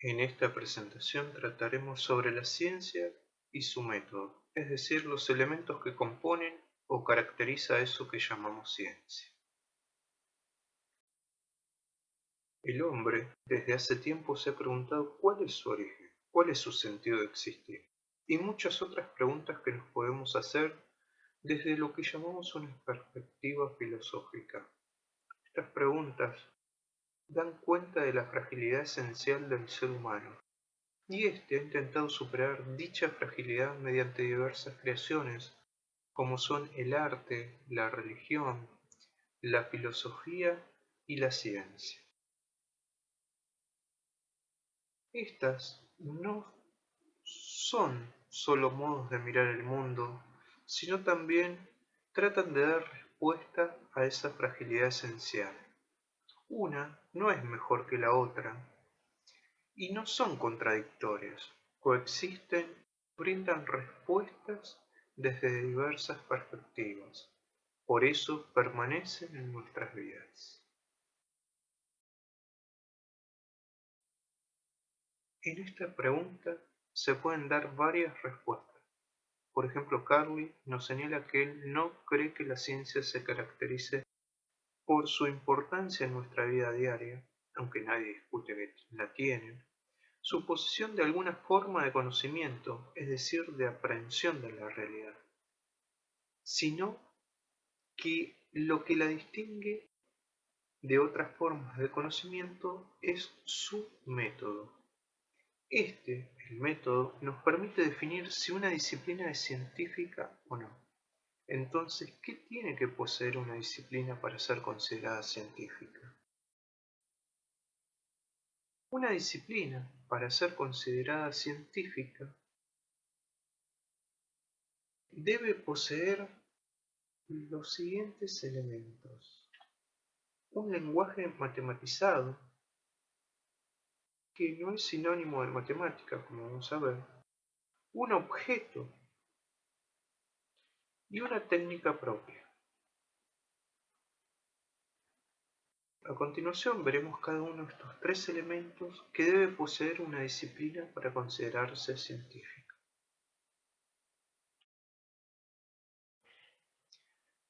En esta presentación trataremos sobre la ciencia y su método, es decir, los elementos que componen o caracteriza eso que llamamos ciencia. El hombre desde hace tiempo se ha preguntado cuál es su origen, cuál es su sentido de existir, y muchas otras preguntas que nos podemos hacer desde lo que llamamos una perspectiva filosófica. Estas preguntas dan cuenta de la fragilidad esencial del ser humano. Y éste ha intentado superar dicha fragilidad mediante diversas creaciones, como son el arte, la religión, la filosofía y la ciencia. Estas no son solo modos de mirar el mundo, sino también tratan de dar respuesta a esa fragilidad esencial. Una no es mejor que la otra, y no son contradictorias, coexisten, brindan respuestas desde diversas perspectivas. Por eso permanecen en nuestras vidas. En esta pregunta se pueden dar varias respuestas. Por ejemplo, Carly nos señala que él no cree que la ciencia se caracterice por su importancia en nuestra vida diaria, aunque nadie discute que la tiene, su posesión de alguna forma de conocimiento, es decir, de aprehensión de la realidad, sino que lo que la distingue de otras formas de conocimiento es su método. El método, nos permite definir si una disciplina es científica o no. Entonces, ¿qué tiene que poseer una disciplina para ser considerada científica? Una disciplina, para ser considerada científica, debe poseer los siguientes elementos: un lenguaje matematizado, que no es sinónimo de matemática, como vamos a ver, un objeto y una técnica propia. A continuación veremos cada uno de estos tres elementos que debe poseer una disciplina para considerarse científica.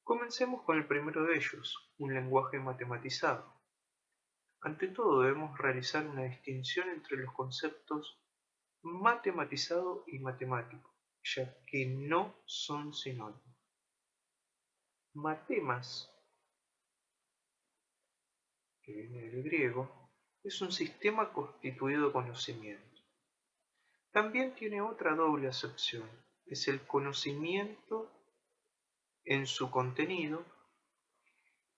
Comencemos con el primero de ellos, un lenguaje matematizado. Ante todo debemos realizar una distinción entre los conceptos matematizado y matemático, ya que no son sinónimos. Matemas, que viene del griego, es un sistema constituido de conocimiento. También tiene otra doble acepción, es el conocimiento en su contenido,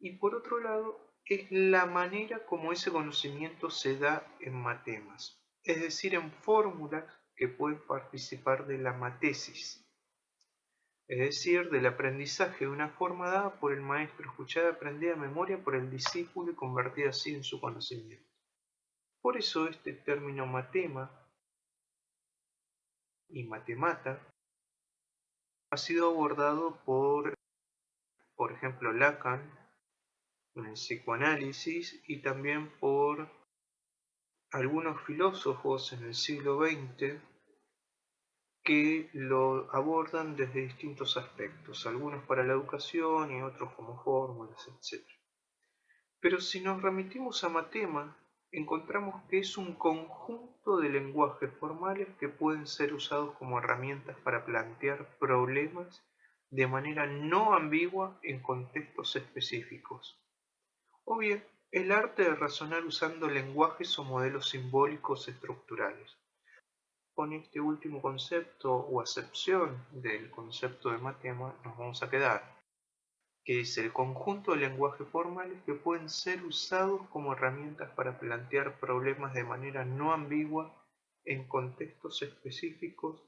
y por otro lado es la manera como ese conocimiento se da en matemas, es decir, en fórmulas que pueden participar de la matesis, es decir, del aprendizaje de una forma dada por el maestro, escuchada y aprendida de memoria por el discípulo y convertida así en su conocimiento. Por eso este término matema y matemata ha sido abordado por ejemplo, Lacan en el psicoanálisis y también por algunos filósofos en el siglo XX que lo abordan desde distintos aspectos, algunos para la educación y otros como fórmulas, etc. Pero si nos remitimos a Matema, encontramos que es un conjunto de lenguajes formales que pueden ser usados como herramientas para plantear problemas de manera no ambigua en contextos específicos. O bien, el arte de razonar usando lenguajes o modelos simbólicos estructurales. Con este último concepto o acepción del concepto de matema nos vamos a quedar, que es el conjunto de lenguajes formales que pueden ser usados como herramientas para plantear problemas de manera no ambigua en contextos específicos,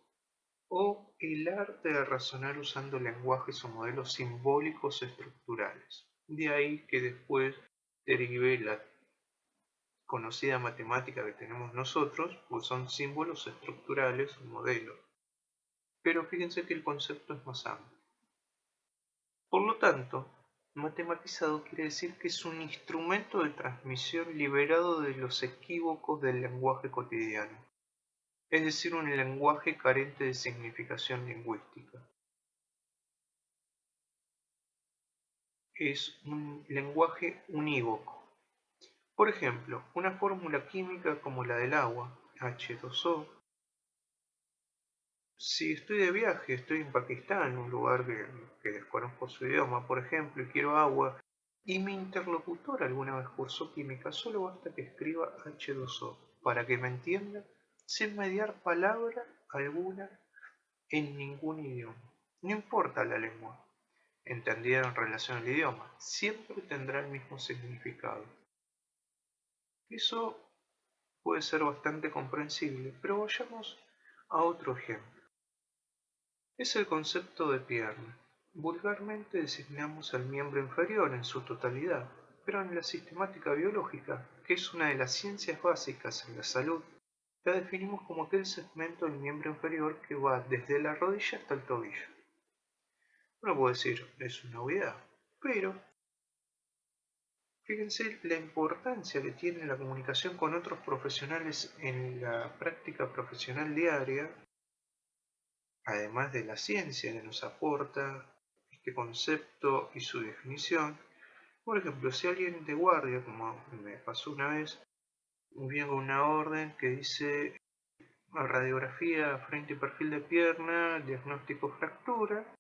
o el arte de razonar usando lenguajes o modelos simbólicos estructurales. De ahí que después derive la conocida matemática que tenemos nosotros, pues son símbolos estructurales o modelos. Pero fíjense que el concepto es más amplio. Por lo tanto, Matematizado quiere decir que es un instrumento de transmisión liberado de los equívocos del lenguaje cotidiano, es decir, un lenguaje carente de significación lingüística. Es un lenguaje unívoco. Por ejemplo, una fórmula química como la del agua, H2O. Si estoy de viaje, estoy en Pakistán, un lugar que desconozco su idioma, por ejemplo, y quiero agua, y mi interlocutor alguna vez cursó química, solo basta que escriba H2O para que me entienda sin mediar palabra alguna en ningún idioma. No importa la lengua, entendida en relación al idioma, siempre tendrá el mismo significado. Eso puede ser bastante comprensible, pero vayamos a otro ejemplo. Es el concepto de pierna. Vulgarmente designamos al miembro inferior en su totalidad, pero en la sistemática biológica, que es una de las ciencias básicas en la salud, la definimos como aquel segmento del miembro inferior que va desde la rodilla hasta el tobillo. Uno puede decir, es una obviedad, pero fíjense la importancia que tiene la comunicación con otros profesionales en la práctica profesional diaria, además de la ciencia que nos aporta este concepto y su definición. Por ejemplo, si alguien de guardia, como me pasó una vez, viene con una orden que dice radiografía frente y perfil de pierna, diagnóstico fractura,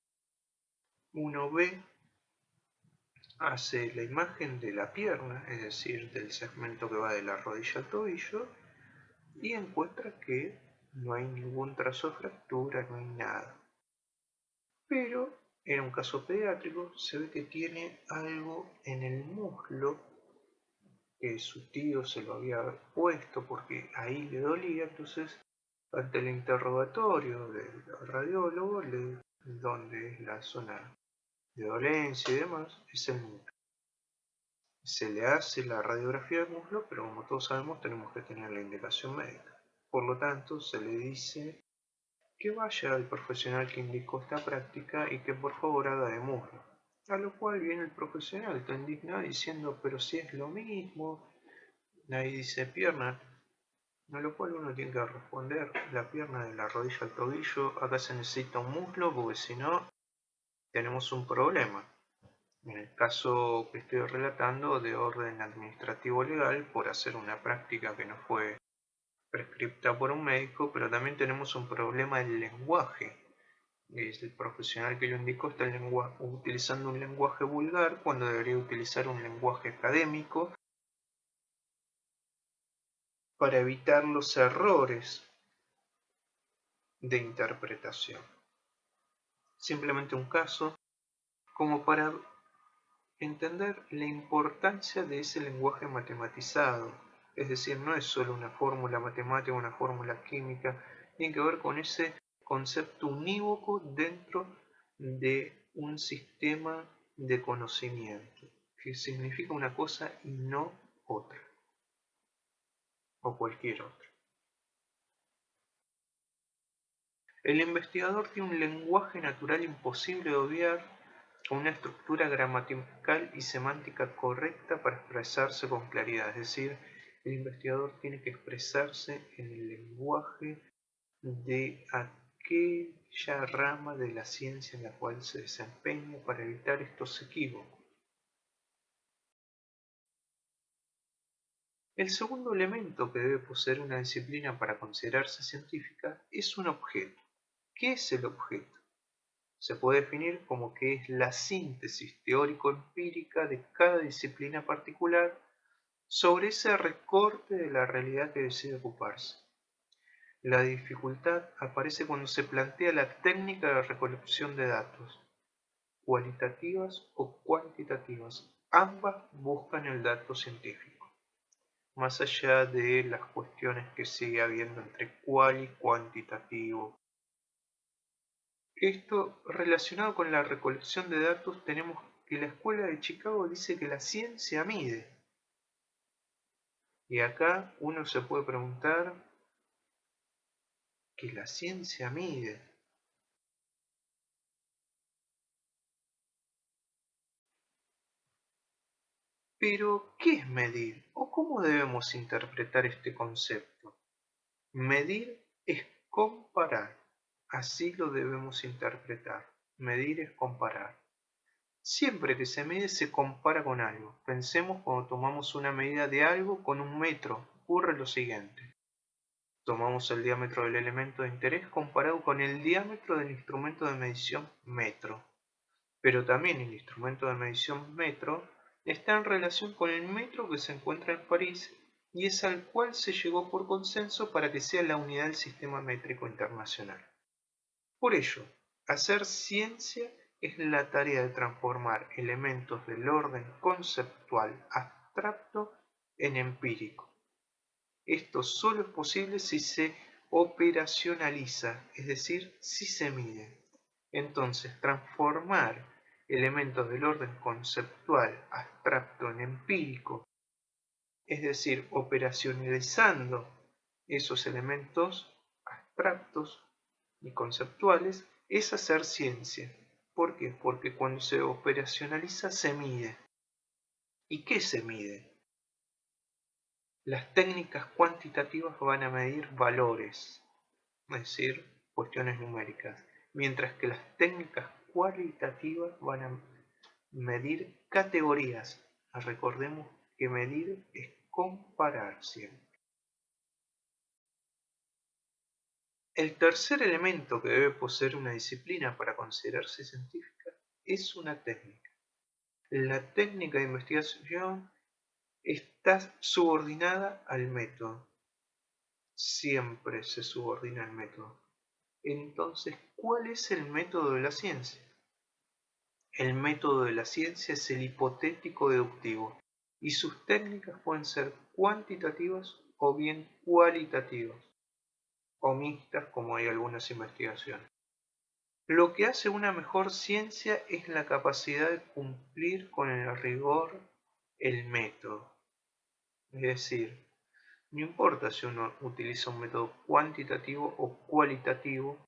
uno ve, hace la imagen de la pierna, es decir, del segmento que va de la rodilla al tobillo, y encuentra que no hay ningún trazo de fractura, no hay nada. Pero en un caso pediátrico se ve que tiene algo en el muslo que su tío se lo había puesto porque ahí le dolía, entonces ante el interrogatorio del radiólogo, donde es la zona de dolencia y demás, es el muslo. Se le hace la radiografía del muslo, pero como todos sabemos tenemos que tener la indicación médica. Por lo tanto, se le dice que vaya al profesional que indicó esta práctica y que por favor haga de muslo. A lo cual viene el profesional, está indignado diciendo, pero si es lo mismo, nadie dice pierna, a lo cual uno tiene que responder, la pierna de la rodilla al tobillo, acá se necesita un muslo porque si no tenemos un problema. En el caso que estoy relatando de orden administrativo legal por hacer una práctica que no fue prescripta por un médico, pero también tenemos un problema del lenguaje. Es el profesional que lo indicó está utilizando un lenguaje vulgar cuando debería utilizar un lenguaje académico para evitar los errores de interpretación. Simplemente un caso como para entender la importancia de ese lenguaje matematizado. Es decir, no es solo una fórmula matemática, una fórmula química, tiene que ver con ese concepto unívoco dentro de un sistema de conocimiento, que significa una cosa y no otra, o cualquier otra. El investigador tiene un lenguaje natural imposible de obviar, con una estructura gramatical y semántica correcta para expresarse con claridad. Es decir, el investigador tiene que expresarse en el lenguaje de aquella rama de la ciencia en la cual se desempeña para evitar estos equívocos. El segundo elemento que debe poseer una disciplina para considerarse científica es un objeto. ¿Qué es el objeto? Se puede definir como que es la síntesis teórico-empírica de cada disciplina particular sobre ese recorte de la realidad que decide ocuparse. La dificultad aparece cuando se plantea la técnica de recolección de datos, cualitativas o cuantitativas. Ambas buscan el dato científico, más allá de las cuestiones que sigue habiendo entre cual y cuantitativo. Esto relacionado con la recolección de datos, tenemos que la Escuela de Chicago dice que la ciencia mide. Y acá uno se puede preguntar que la ciencia mide. Pero, ¿qué es medir? ¿O cómo debemos interpretar este concepto? Medir es comparar. Así lo debemos interpretar. Medir es comparar. Siempre que se mide se compara con algo. Pensemos cuando tomamos una medida de algo con un metro. Ocurre lo siguiente. Tomamos el diámetro del elemento de interés comparado con el diámetro del instrumento de medición metro. Pero también el instrumento de medición metro está en relación con el metro que se encuentra en París y es al cual se llegó por consenso para que sea la unidad del sistema métrico internacional. Por ello, hacer ciencia es la tarea de transformar elementos del orden conceptual abstracto en empírico. Esto solo es posible si se operacionaliza, es decir, si se mide. Entonces, transformar elementos del orden conceptual abstracto en empírico, es decir, operacionalizando esos elementos abstractos y conceptuales, es hacer ciencia. ¿Por qué? Porque cuando se operacionaliza se mide. ¿Y qué se mide? Las técnicas cuantitativas van a medir valores, es decir, cuestiones numéricas, mientras que las técnicas cualitativas van a medir categorías. Recordemos que medir es comparar siempre. El tercer elemento que debe poseer una disciplina para considerarse científica es una técnica. La técnica de investigación está subordinada al método. Siempre se subordina al método. Entonces, ¿cuál es el método de la ciencia? El método de la ciencia es el hipotético deductivo y sus técnicas pueden ser cuantitativas o bien cualitativas o mixtas como hay algunas investigaciones. Lo que hace una mejor ciencia es la capacidad de cumplir con el rigor el método. Es decir, no importa si uno utiliza un método cuantitativo o cualitativo,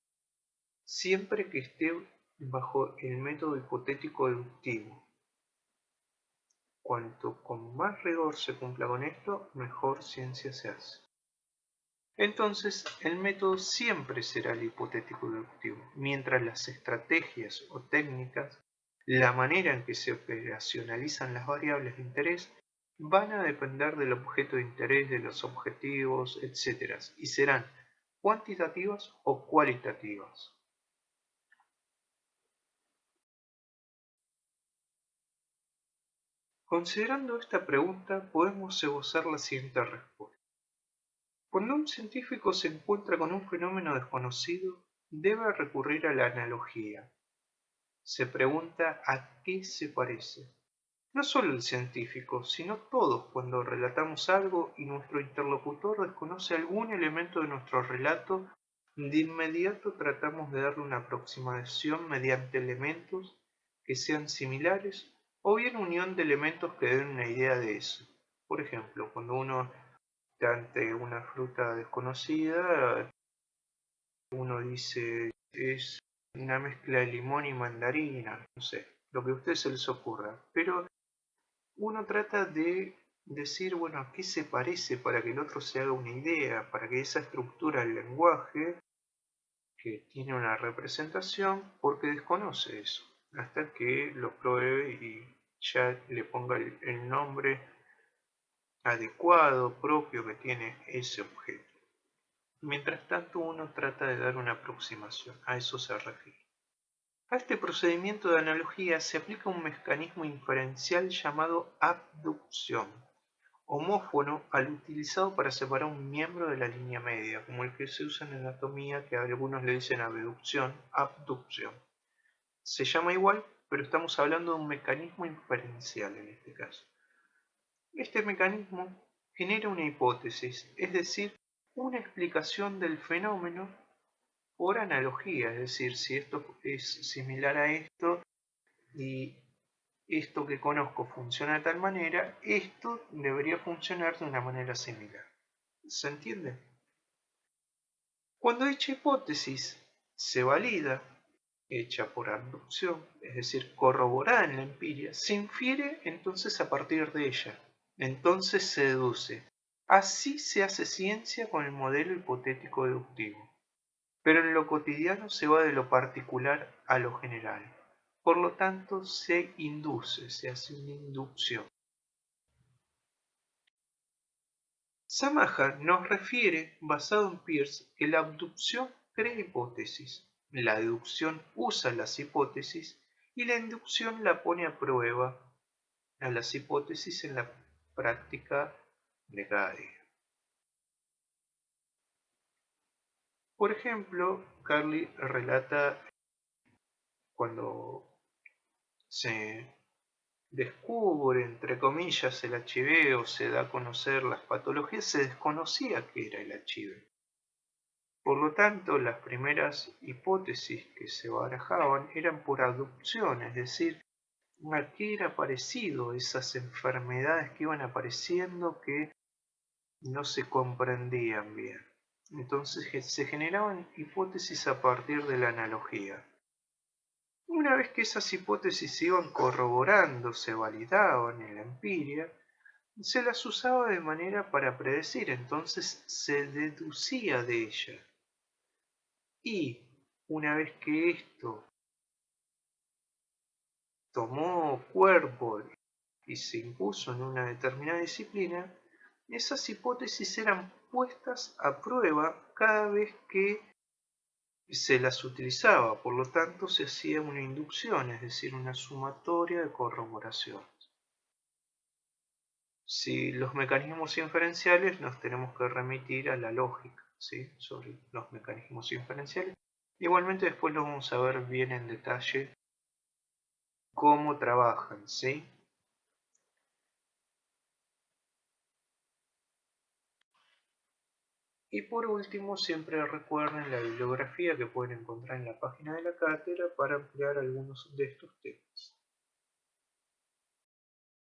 siempre que esté bajo el método hipotético deductivo. Cuanto con más rigor se cumpla con esto, mejor ciencia se hace. Entonces, el método siempre será el hipotético deductivo, mientras las estrategias o técnicas, la manera en que se operacionalizan las variables de interés, van a depender del objeto de interés, de los objetivos, etc. y serán cuantitativas o cualitativas. Considerando esta pregunta, podemos esbozar la siguiente respuesta. Cuando un científico se encuentra con un fenómeno desconocido, debe recurrir a la analogía. Se pregunta a qué se parece. No solo el científico, sino todos cuando relatamos algo y nuestro interlocutor desconoce algún elemento de nuestro relato, de inmediato tratamos de darle una aproximación mediante elementos que sean similares o bien unión de elementos que den una idea de eso. Por ejemplo, cuando uno está ante una fruta desconocida, uno dice es una mezcla de limón y mandarina, no sé, lo que a ustedes se les ocurra. Pero uno trata de decir, bueno, ¿a qué se parece para que el otro se haga una idea? Para que esa estructura del lenguaje, que tiene una representación, porque desconoce eso, hasta que lo pruebe y ya le ponga el nombre adecuado, propio que tiene ese objeto. Mientras tanto, uno trata de dar una aproximación, a eso se refiere. A este procedimiento de analogía se aplica un mecanismo inferencial llamado abducción, homófono al utilizado para separar un miembro de la línea media, como el que se usa en anatomía, que algunos le dicen abducción, abducción. Se llama igual, pero estamos hablando de un mecanismo inferencial en este caso. Este mecanismo genera una hipótesis, es decir, una explicación del fenómeno por analogía, es decir, si esto es similar a esto y esto que conozco funciona de tal manera, esto debería funcionar de una manera similar. ¿Se entiende? Cuando dicha hipótesis se valida, hecha por abducción, es decir, corroborada en la empiria, se infiere entonces a partir de ella. Entonces se deduce. Así se hace ciencia con el modelo hipotético deductivo. Pero en lo cotidiano se va de lo particular a lo general. Por lo tanto, se induce, se hace una inducción. Samaja nos refiere, basado en Peirce, que la abducción crea hipótesis, la deducción usa las hipótesis y la inducción la pone a prueba a las hipótesis en la práctica de cada día. Por ejemplo, Carly relata cuando se descubre, entre comillas, el HIV o se da a conocer las patologías, se desconocía qué era el HIV. Por lo tanto, las primeras hipótesis que se barajaban eran por aducción, es decir, a qué era parecido esas enfermedades que iban apareciendo que no se comprendían bien. Entonces se generaban hipótesis a partir de la analogía. Una vez que esas hipótesis se iban corroborando, se validaban en la empiria, se las usaba de manera para predecir, entonces se deducía de ella. Y una vez que esto tomó cuerpo y se impuso en una determinada disciplina, esas hipótesis eran puestas a prueba cada vez que se las utilizaba, por lo tanto se hacía una inducción, es decir, una sumatoria de corroboraciones. Si los mecanismos inferenciales nos tenemos que remitir a la lógica, ¿sí? Sobre los mecanismos inferenciales. Igualmente después lo vamos a ver bien en detalle cómo trabajan, ¿sí? Y por último, siempre recuerden la bibliografía que pueden encontrar en la página de la cátedra para ampliar algunos de estos temas.